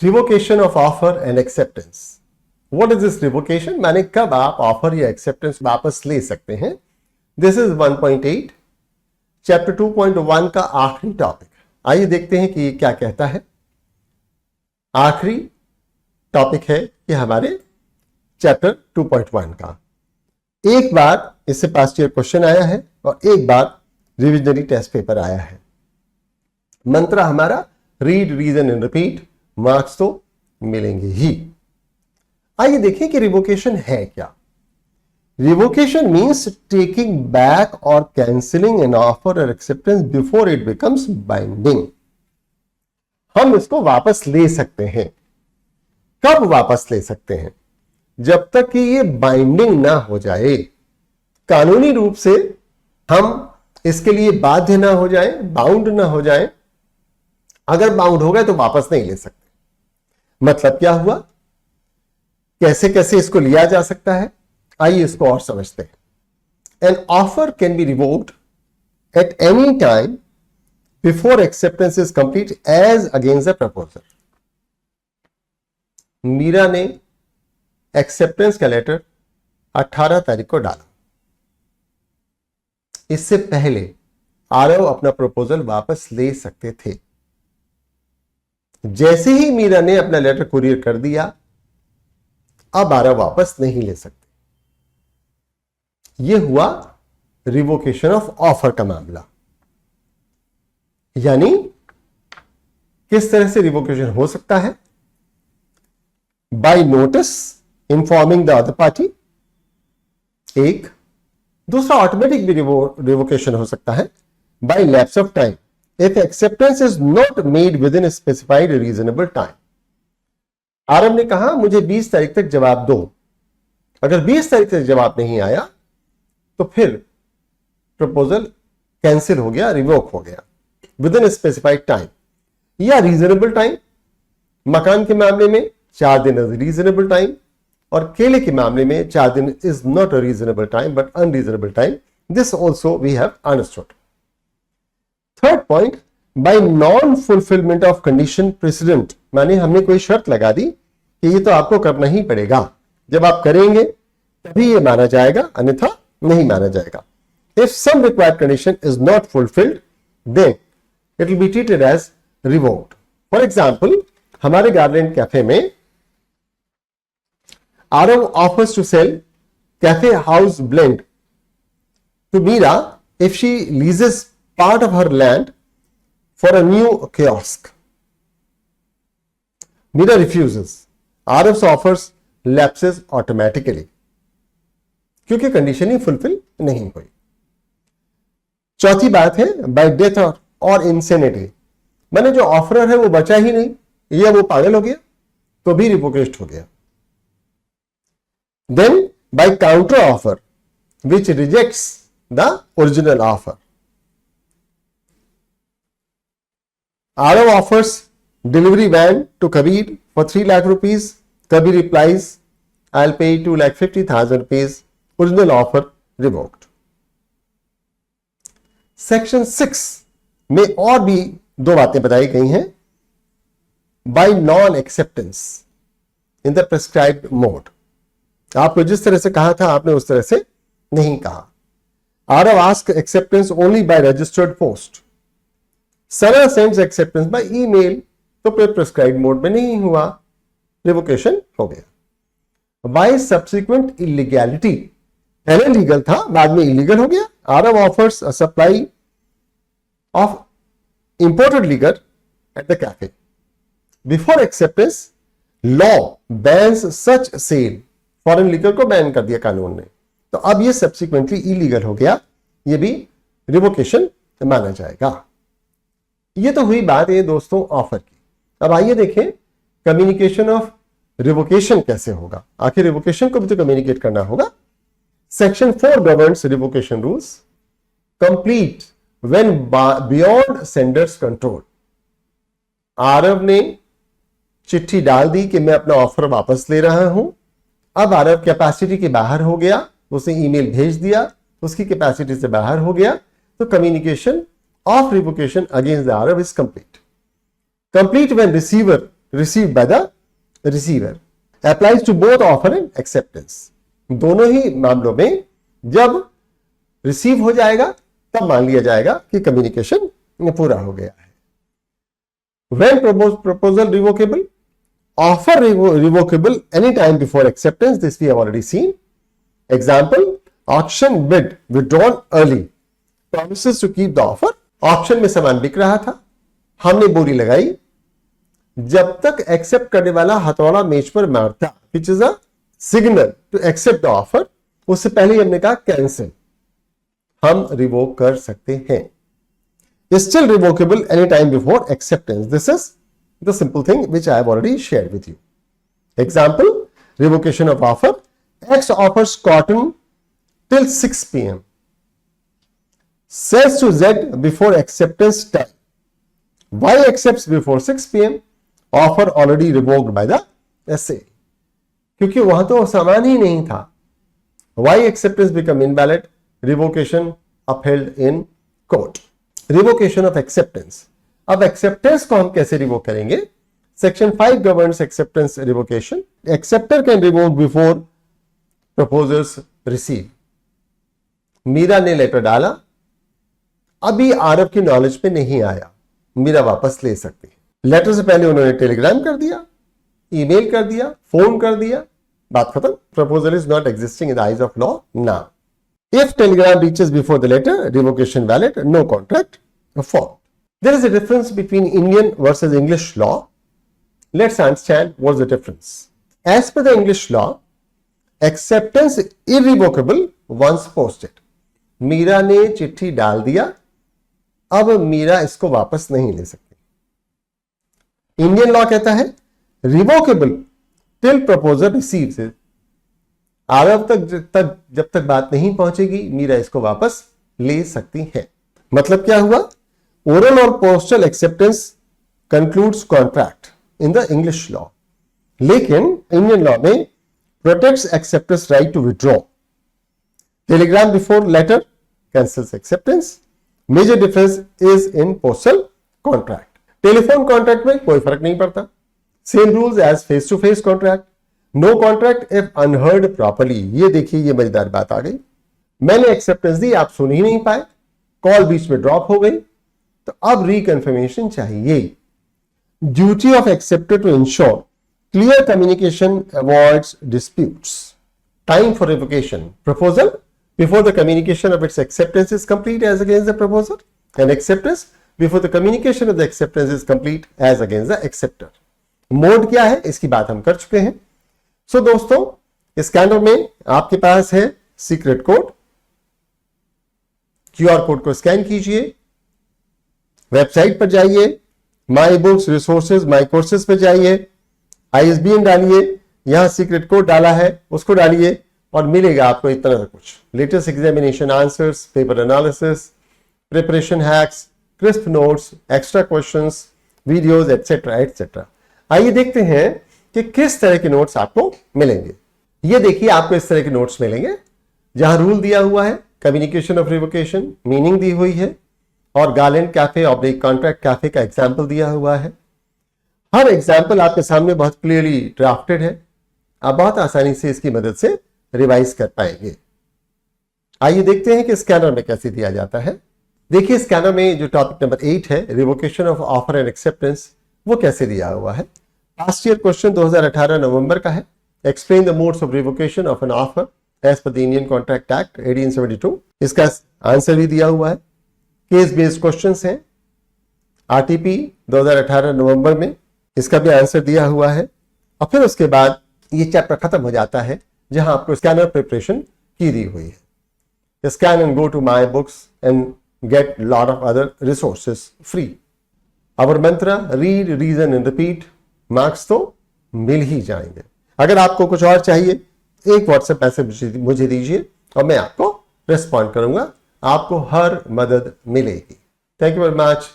Revocation of offer and acceptance. What is this revocation? माने कब आप ऑफर या एक्सेप्टेंस वापस ले सकते हैं। दिस इज 1.8 चैप्टर 2.1 का आखिरी टॉपिक। आइए देखते हैं कि ये क्या कहता है। आखिरी टॉपिक है कि हमारे चैप्टर 2.1 का। एक बार इससे पास्ट ईयर क्वेश्चन आया है और एक बार रिविजनरी टेस्ट पेपर आया है। मंत्र हमारा read, reason and repeat, marks तो मिलेंगे ही। आइए देखें कि रिवोकेशन है क्या। रिवोकेशन मीन्स टेकिंग बैक और कैंसिलिंग एन ऑफर और acceptance before it becomes binding. हम इसको वापस ले सकते हैं। कब वापस ले सकते हैं? जब तक कि ये बाइंडिंग ना हो जाए, कानूनी रूप से हम इसके लिए बाध्य ना हो जाए, बाउंड ना हो जाए। अगर बाउंड हो गए तो वापस नहीं ले सकते। मतलब क्या हुआ, कैसे कैसे इसको लिया जा सकता है, आइए इसको और समझते हैं। An offer can be revoked at any time before acceptance is complete as against the proposal. Meera ने एक्सेप्टेंस का लेटर 18 तारीख को डाला। इससे पहले आरव अपना प्रपोजल वापस ले सकते थे। जैसे ही मीरा ने अपना लेटर कुरियर कर दिया, अब आरव वापस नहीं ले सकते। यह हुआ रिवोकेशन ऑफ ऑफर का मामला। यानी किस तरह से रिवोकेशन हो सकता है? By notice informing the other party. एक दूसरा ऑटोमेटिक भी रिवोकेशन हो सकता है by lapse of time if acceptance is not made within specified reasonable time. Aarav ने कहा मुझे 20 तारीख तक जवाब दो। अगर 20 तारीख तक जवाब नहीं आया तो फिर प्रपोजल कैंसिल हो गया, रिवोक हो गया विद इन स्पेसिफाइड टाइम या रीजनेबल टाइम। मकान के मामले में 4 दिन इज रीजनेबल टाइम और केले के मामले में 4 दिन is not a reasonable time but unreasonable time. This also we have understood. Third point, by non fulfilment of condition precedent. माने हमने कोई शर्त लगा दी कि ये तो आपको करना ही पड़ेगा, जब आप करेंगे तभी ये माना जाएगा, अन्यथा नहीं माना जाएगा। If some required condition is not fulfilled then it will be treated as revoked. For example, हमारे गार्डन कैफे में Arav offers to sell cafe house blend to Meera if she leases part of her land for a new kiosk. Meera refuses. Arav's offers lapses automatically क्योंकि condition ही fulfil नहीं हुई। चौथी बात है bye death और insanity. मैंने जो offeror है वो बचा ही नहीं या वो पागल हो गया तो भी रिवोकेट हो गया। Then by counter offer which rejects the original offer. Arav offers delivery van to Kabir for 3 lakh rupees. Kabir replies, I'll pay 2,50,000 rupees. Original offer revoked. Section 6 में और भी 2 बातें बताई गई हैं। By non-acceptance in the prescribed mode. आपको जिस तरह से कहा था आपने उस तरह से नहीं कहा। Aarav ask acceptance only by registered post. Sana sends acceptance by email, तो प्रिस्क्राइब मोड में नहीं हुआ, रिवोकेशन हो गया। बाय सब्सिक्वेंट इलीगैलिटी, पहले लीगल था बाद में इलीगल हो गया। Aarav offers a supply of imported liquor at the cafe before acceptance, law bans such sale. Foreign liquor को बैन कर दिया कानून ने, तो अब ये सब्सिक्वेंटली इलीगल हो गया, ये भी रिवोकेशन माना जाएगा। ये तो हुई बात है दोस्तों ऑफर की। अब आइए देखें कम्युनिकेशन ऑफ रिवोकेशन कैसे होगा। आखिर रिवोकेशन को भी तो कम्युनिकेट करना होगा। Section 4 governs revocation rules. Complete when beyond sender's control. Aarav ने चिट्ठी डाल दी कि मैं अपना ऑफर वापस ले रहा हूं। अब आरव कैपेसिटी के बाहर हो गया, उसने ईमेल भेज दिया, उसकी कैपेसिटी से बाहर हो गया, तो communication of revocation against the Aarav is complete. Complete when receiver received by the receiver. Applies to both offer and acceptance. दोनों ही मामलों में जब रिसीव हो जाएगा तब मान लिया जाएगा कि कम्युनिकेशन पूरा हो गया है. When proposal revocable, offer revocable anytime before acceptance. This we have already seen. Example, auction bid withdrawn early. Promises to keep the offer. Auction में सामान बिक रहा था, हमने बोली लगाई, जब तक एक्सेप्ट करने वाला हथौड़ा मेज पर मारता, which is a signal to accept the offer, उससे पहले हमने कहा कैंसिल, हम रिवोक कर सकते हैं. Still revocable any time before acceptance. This is the simple thing which I have already shared with you. Example, revocation of offer. X offers cotton till 6 PM. Says to Z before acceptance time. Y accepts before 6 PM. Offer already revoked by the SA. क्योंकि वहां तो सामान ही नहीं था. Y acceptance become invalid. Revocation upheld in court. Revocation of acceptance. अब acceptance को हम कैसे रिवोक करेंगे? Section 5 governs acceptance revocation. Acceptor can revoke before proposers receive. Meera ने लेटर डाला, अभी आरव की नॉलेज पे नहीं आया, मीरा वापस ले सकती है. लेटर से पहले उन्होंने टेलीग्राम कर दिया, ईमेल कर दिया, फोन कर दिया, बात खत्म. Proposal is not existing in the eyes of law now. If telegram reaches before the letter, revocation valid, no contract form. There is a difference between Indian versus English law. Let's understand what is the difference. As per the English law, acceptance irrevocable once posted. Meera ने चिट्ठी डाल दिया, अब मीरा इसको वापस नहीं ले सकती. इंडियन लॉ कहता है revocable till proposal receives it. Aarav तक जब तक बात नहीं पहुंचेगी, मीरा इसको वापस ले सकती है. मतलब क्या हुआ? ओरल और postal acceptance concludes contract in the English law, लेकिन इंडियन लॉ में protects acceptance right to withdraw. Telegram before letter cancels acceptance. Major difference is in postal contract. Telephone contract में कोई फर्क नहीं पड़ता. Same rules as face to face contract. No contract if unheard properly. ये देखिए, ये मजेदार बात आ गई. मैंने एक्सेप्टेंस दी, आप सुन ही नहीं पाए, कॉल बीच में ड्रॉप हो गई, तो अब रिकन्फर्मेशन चाहिए. Duty of acceptor to ensure clear communication avoids disputes. Time for revocation. Proposal before the communication of its acceptance is complete as against the proposer, and acceptance before the communication of the acceptance is complete as against the acceptor. Mode क्या है, इसकी बात हम कर चुके हैं. सो दोस्तों, scanner में आपके पास है सीक्रेट कोड. QR कोड को स्कैन कीजिए, वेबसाइट पर जाइए, my books resources my courses पर जाइए, ISBN डालिए, यहां सीक्रेट कोड डाला है उसको डालिए और मिलेगा आपको इतना कुछ. Latest examination answers, paper analysis, preparation hacks, crisp notes, extra questions, videos etcetera etcetera. आइए देखते हैं कि किस तरह के नोट्स आपको मिलेंगे. ये देखिए, आपको इस तरह के नोट्स मिलेंगे जहां रूल दिया हुआ है, कम्युनिकेशन ऑफ रिवोकेशन, मीनिंग दी हुई है, और garland cafe oblique contract cafe का एग्जाम्पल दिया हुआ है. हर एग्जाम्पल आपके सामने बहुत क्लियरली ड्राफ्टेड है. आप बहुत आसानी से इसकी मदद से रिवाइज कर पाएंगे. आइए देखते हैं कि स्कैनर में कैसे दिया जाता है. देखिए, स्कैनर में जो टॉपिक नंबर 8 है, revocation of offer and acceptance, वो कैसे दिया हुआ है. लास्ट ईयर क्वेश्चन 2018 नवंबर का है. Explain the modes of revocation of an offer as per the Indian contract act 1872. इसका आंसर भी दिया हुआ है. केस बेस्ड क्वेश्चंस हैं. RTP 2018 नवंबर में इसका भी आंसर दिया हुआ है. और फिर उसके बाद ये चैप्टर खत्म हो जाता है जहां आपको स्कैनर प्रिपरेशन की दी हुई है. Scan and go to my books and get lot of other resources free. Our mantra, read, reason and repeat. Marks तो मिल ही जाएंगे. अगर आपको कुछ और चाहिए, एक व्हाट्सएप मैसेज मुझे दीजिए और मैं आपको रिस्पॉन्ड करूंगा. आपको हर मदद मिलेगी. Thank you very much.